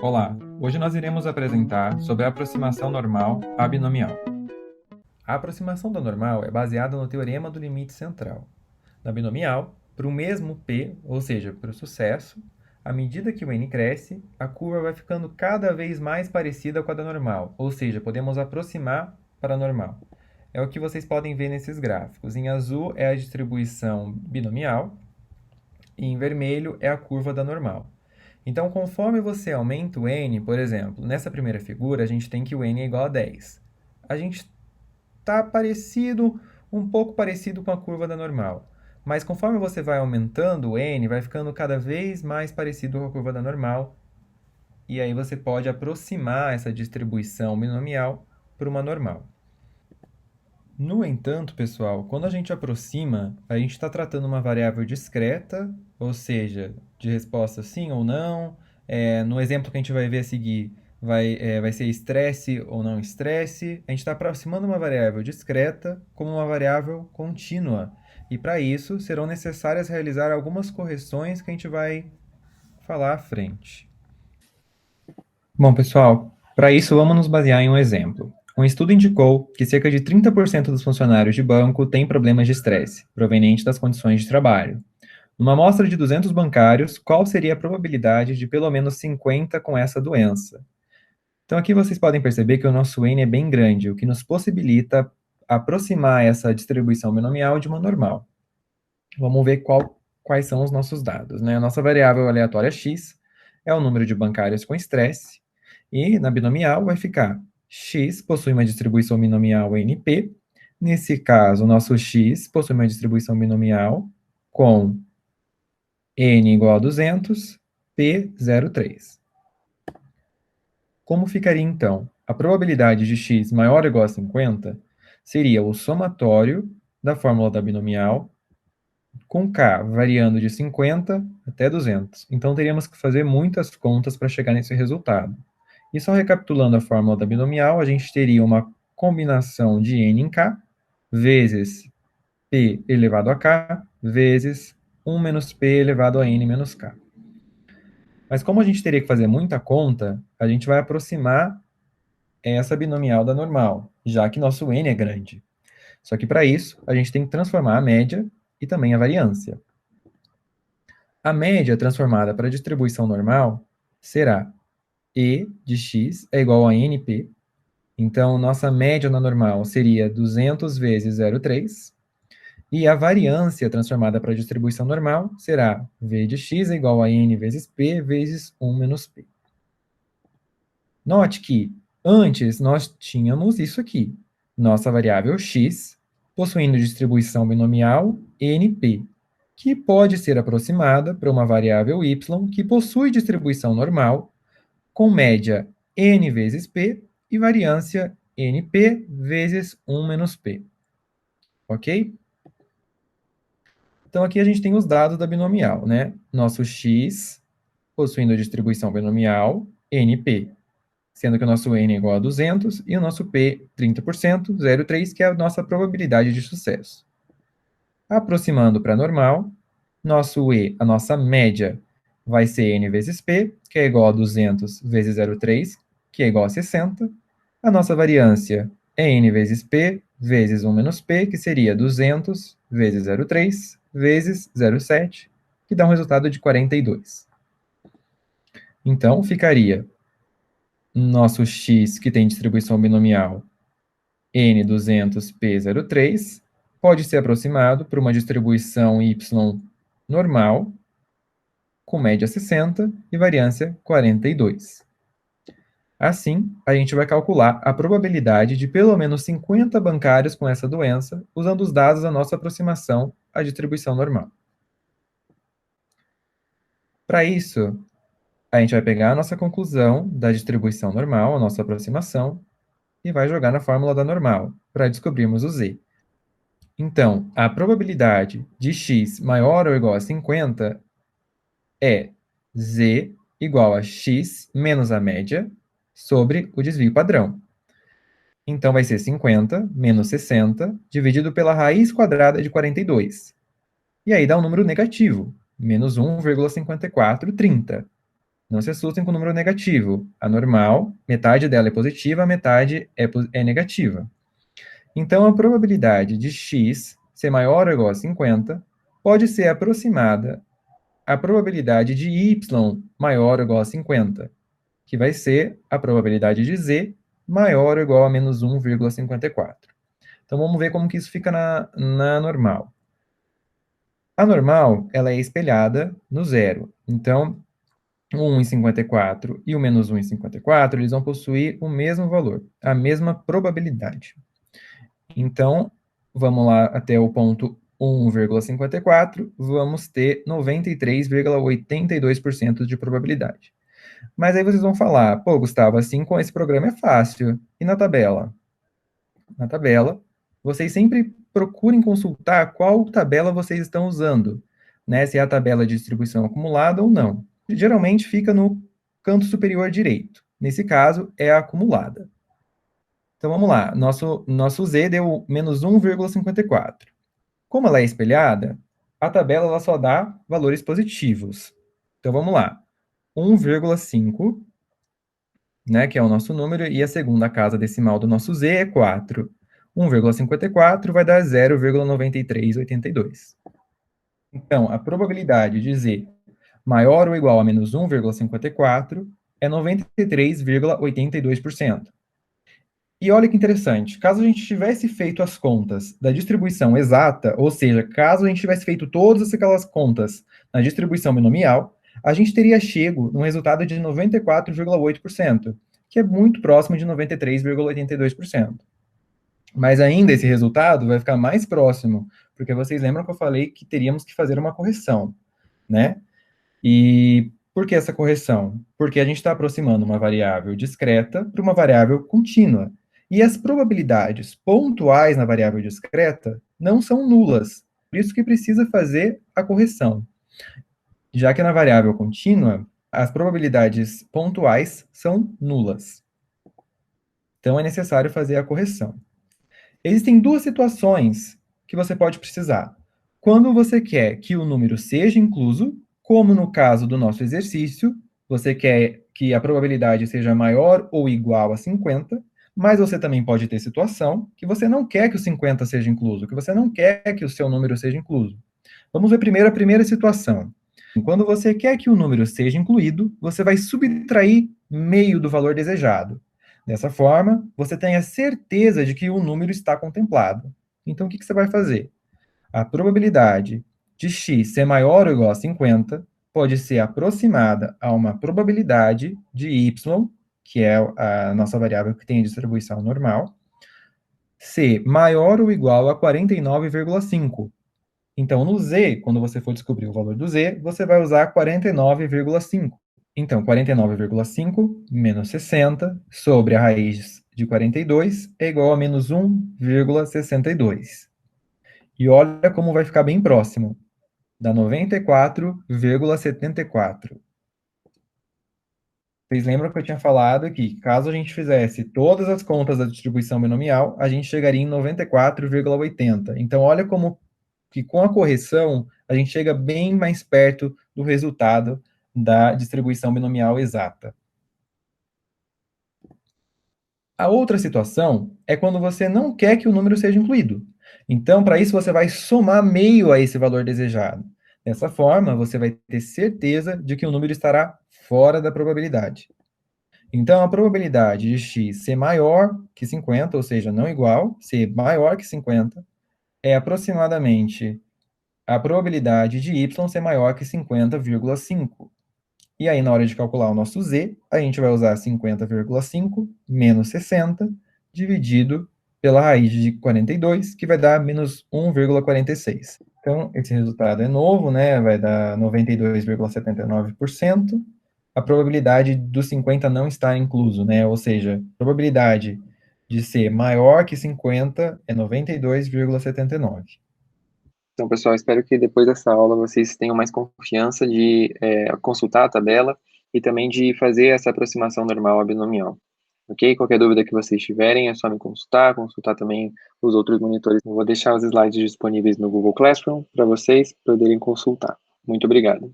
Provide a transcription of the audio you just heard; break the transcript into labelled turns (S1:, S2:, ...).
S1: Olá, hoje nós iremos apresentar sobre a aproximação normal à binomial. A aproximação da normal é baseada no teorema do limite central. Na binomial, para o mesmo p, ou seja, para o sucesso, à medida que o n cresce, a curva vai ficando cada vez mais parecida com a da normal, ou seja, podemos aproximar para a normal. É o que vocês podem ver nesses gráficos. Em azul é a distribuição binomial e em vermelho é a curva da normal. Então, conforme você aumenta o n, por exemplo, nessa primeira figura, a gente tem que o n é igual a 10. A gente está um pouco parecido com a curva da normal. Mas conforme você vai aumentando o n, vai ficando cada vez mais parecido com a curva da normal. E aí você pode aproximar essa distribuição binomial para uma normal. No entanto, pessoal, quando a gente aproxima, a gente está tratando uma variável discreta, ou seja, de resposta sim ou não. No exemplo que a gente vai ver a seguir, vai ser estresse ou não estresse. A gente está aproximando uma variável discreta como uma variável contínua. E para isso, serão necessárias realizar algumas correções que a gente vai falar à frente. Bom, pessoal, para isso vamos nos basear em um exemplo. Um estudo indicou que cerca de 30% dos funcionários de banco têm problemas de estresse, proveniente das condições de trabalho. Numa amostra de 200 bancários, qual seria a probabilidade de pelo menos 50 com essa doença? Então aqui vocês podem perceber que o nosso N é bem grande, o que nos possibilita aproximar essa distribuição binomial de uma normal. Vamos ver quais são os nossos dados, né? A nossa variável aleatória x é o número de bancários com estresse, e na binomial vai ficar x possui uma distribuição binomial NP. Nesse caso, o nosso x possui uma distribuição binomial com n igual a 200, p 0,3. Como ficaria, então? A probabilidade de x maior ou igual a 50 seria o somatório da fórmula da binomial com k variando de 50 até 200. Então, teríamos que fazer muitas contas para chegar nesse resultado. E só recapitulando a fórmula da binomial, a gente teria uma combinação de n em k vezes p elevado a k vezes 1 menos p elevado a n menos k. Mas como a gente teria que fazer muita conta, a gente vai aproximar essa binomial da normal, já que nosso n é grande. Só que para isso, a gente tem que transformar a média e também a variância. A média transformada para a distribuição normal será E de x é igual a NP. Então, nossa média na normal seria 200 vezes 0,3. E a variância transformada para a distribuição normal será V de x é igual a N vezes P vezes 1 menos P. Note que antes nós tínhamos isso aqui. Nossa variável x possuindo distribuição binomial NP, que pode ser aproximada para uma variável y que possui distribuição normal com média n vezes p e variância np vezes 1 menos p. Ok? Então, aqui a gente tem os dados da binomial, né? Nosso x possuindo a distribuição binomial np, sendo que o nosso n é igual a 200 e o nosso p 30%, 0,3, que é a nossa probabilidade de sucesso. Aproximando para a normal, nosso e, a nossa média, vai ser n vezes p, que é igual a 200 vezes 0,3, que é igual a 60. A nossa variância é n vezes p vezes 1 menos p, que seria 200 vezes 0,3 vezes 0,7, que dá um resultado de 42. Então, ficaria nosso x, que tem distribuição binomial n 200 p 0,3, pode ser aproximado por uma distribuição y normal, com média 60 e variância 42. Assim, a gente vai calcular a probabilidade de pelo menos 50 bancários com essa doença, usando os dados da nossa aproximação à distribuição normal. Para isso, a gente vai pegar a nossa conclusão da distribuição normal, a nossa aproximação, e vai jogar na fórmula da normal, para descobrirmos o z. Então, a probabilidade de x maior ou igual a 50 é z igual a x menos a média sobre o desvio padrão. Então, vai ser 50 menos 60 dividido pela raiz quadrada de 42. E aí dá um número negativo, menos 1,5430. Não se assustem com o número negativo. A normal, metade dela é positiva, a metade é negativa. Então, a probabilidade de x ser maior ou igual a 50 pode ser aproximada à probabilidade de y maior ou igual a 50, que vai ser a probabilidade de z maior ou igual a menos 1,54. Então, vamos ver como que isso fica na normal. A normal, ela é espelhada no zero. Então, o 1,54 e o menos 1,54, eles vão possuir o mesmo valor, a mesma probabilidade. Então, vamos lá até o ponto 1,54, vamos ter 93,82% de probabilidade. Mas aí vocês vão falar, pô, Gustavo, assim com esse programa é fácil. E na tabela? Na tabela, vocês sempre procurem consultar qual tabela vocês estão usando, né? Se é a tabela de distribuição acumulada ou não. Geralmente fica no canto superior direito. Nesse caso, é a acumulada. Então vamos lá, nosso z deu menos 1,54. Como ela é espelhada, a tabela ela só dá valores positivos. Então vamos lá, 1,5, né, que é o nosso número, e a segunda casa decimal do nosso z é 4. 1,54 vai dar 0,9382. Então, a probabilidade de z maior ou igual a menos 1,54 é 93,82%. E olha que interessante, caso a gente tivesse feito as contas da distribuição exata, ou seja, caso a gente tivesse feito todas aquelas contas na distribuição binomial, a gente teria chego num resultado de 94,8%, que é muito próximo de 93,82%. Mas ainda esse resultado vai ficar mais próximo, porque vocês lembram que eu falei que teríamos que fazer uma correção, né? E por que essa correção? Porque a gente está aproximando uma variável discreta para uma variável contínua. E as probabilidades pontuais na variável discreta não são nulas. Por isso que precisa fazer a correção. Já que na variável contínua, as probabilidades pontuais são nulas. Então é necessário fazer a correção. Existem duas situações que você pode precisar. Quando você quer que o número seja incluso, como no caso do nosso exercício, você quer que a probabilidade seja maior ou igual a 50, mas você também pode ter situação que você não quer que o 50 seja incluso, que você não quer que o seu número seja incluso. Vamos ver primeiro a primeira situação. Quando você quer que o número seja incluído, você vai subtrair meio do valor desejado. Dessa forma, você tem a certeza de que o número está contemplado. Então, o que você vai fazer? A probabilidade de x ser maior ou igual a 50 pode ser aproximada a uma probabilidade de y, que é a nossa variável que tem a distribuição normal, ser maior ou igual a 49,5. Então, no z, quando você for descobrir o valor do z, você vai usar 49,5. Então, 49,5 menos 60 sobre a raiz de 42 é igual a menos 1,62. E olha como vai ficar bem próximo. Dá 94,74. Vocês lembram que eu tinha falado que, caso a gente fizesse todas as contas da distribuição binomial, a gente chegaria em 94,80. Então, olha como que com a correção, a gente chega bem mais perto do resultado da distribuição binomial exata. A outra situação é quando você não quer que o número seja incluído. Então, para isso, você vai somar meio a esse valor desejado. Dessa forma, você vai ter certeza de que o número estará fora da probabilidade. Então, a probabilidade de x ser maior que 50, ou seja, não igual, ser maior que 50, é aproximadamente a probabilidade de y ser maior que 50,5. E aí, na hora de calcular o nosso z, a gente vai usar 50,5 menos 60, dividido pela raiz de 42, que vai dar menos 1,46. Então, esse resultado é novo, né? Vai dar 92,79%. A probabilidade do 50 não estar incluso, né? Ou seja, a probabilidade de ser maior que 50 é 92,79.
S2: Então, pessoal, espero que depois dessa aula vocês tenham mais confiança de consultar a tabela e também de fazer essa aproximação normal à binomial. Ok? Qualquer dúvida que vocês tiverem é só me consultar também os outros monitores. Eu vou deixar os slides disponíveis no Google Classroom para vocês poderem consultar. Muito obrigado.